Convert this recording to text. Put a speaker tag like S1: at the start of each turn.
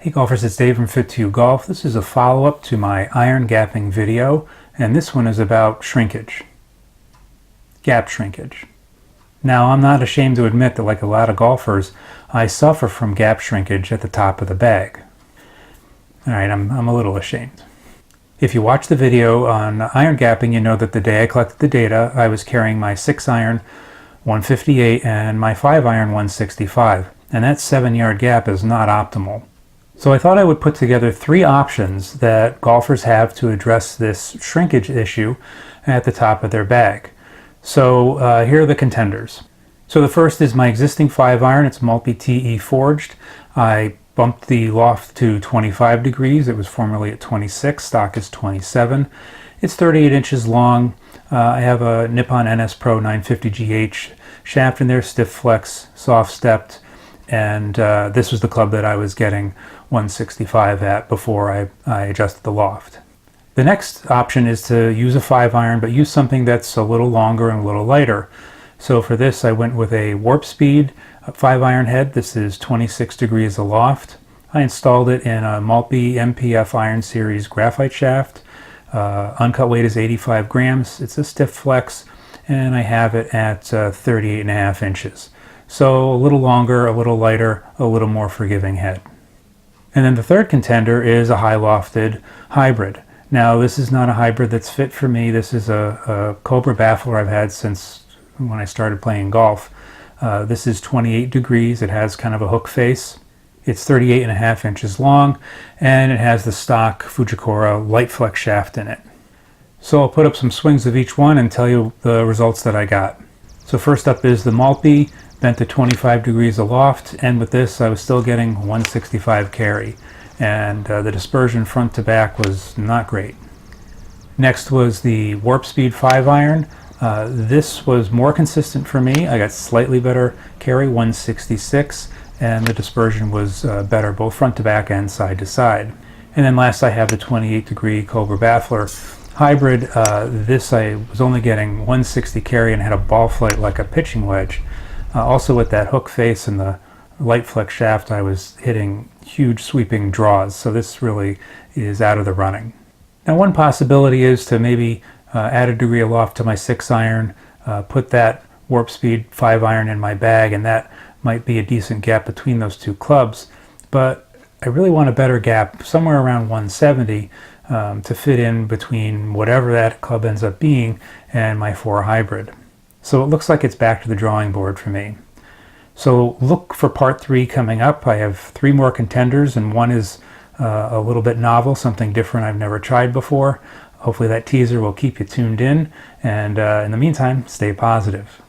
S1: Hey golfers, it's Dave from Fit2U Golf. This is a follow-up to my iron gapping video, and this one is about shrinkage. Gap shrinkage. Now, I'm not ashamed to admit that, like a lot of golfers, I suffer from gap shrinkage at the top of the bag. Alright, I'm a little ashamed. If you watch the video on iron gapping, you know that the day I collected the data, I was carrying my 6-iron 158 and my 5-iron 165, and that 7-yard gap is not optimal. So I thought I would put together 3 options that golfers have to address this shrinkage issue at the top of their bag. So here are the contenders. So the first is my existing 5-iron. It's multi-TE forged. I bumped the loft to 25 degrees. It was formerly at 26. Stock is 27. It's 38 inches long. I have a Nippon NS Pro 950GH shaft in there, stiff flex, soft stepped. And this was the club that I was getting 165 at before I adjusted the loft. The next option is to use a 5-iron, but use something that's a little longer and a little lighter. So for this, I went with a Warp Speed 5-iron head. This is 26 degrees aloft. I installed it in a Maltby MPF Iron Series graphite shaft. Uncut weight is 85 grams. It's a stiff flex, and I have it at 38.5 inches. So a little longer, a little lighter, a little more forgiving head. And then the third contender is a high lofted hybrid. Now this is not a hybrid that's fit for me. This is a Cobra baffler I've had since when I started playing golf. This is 28 degrees. It has kind of a hook face. It's 38.5 inches long, and it has the stock Fujikura light flex shaft in it. So I'll put up some swings of each one and tell you the results that I got. So first up is the Maltby, bent to 25 degrees aloft, and with this I was still getting 165 carry, and the dispersion front to back was not great. Next was the Warp Speed 5-iron. This was more consistent for me. I got slightly better carry, 166, and the dispersion was better both front to back and side to side. And then last I have the 28 degree Cobra baffler hybrid. This I was only getting 160 carry and had a ball flight like a pitching wedge. Also with that hook face and the light flex shaft, I was hitting huge sweeping draws, so this really is out of the running. Now one possibility is to maybe add a degree of loft to my 6-iron, put that Warp Speed 5-iron in my bag, and that might be a decent gap between those two clubs. But I really want a better gap, somewhere around 170, to fit in between whatever that club ends up being and my 4 hybrid. So it looks like it's back to the drawing board for me. So look for part 3 coming up. I have 3 more contenders, and one is a little bit novel, something different I've never tried before. Hopefully that teaser will keep you tuned in, and in the meantime, stay positive.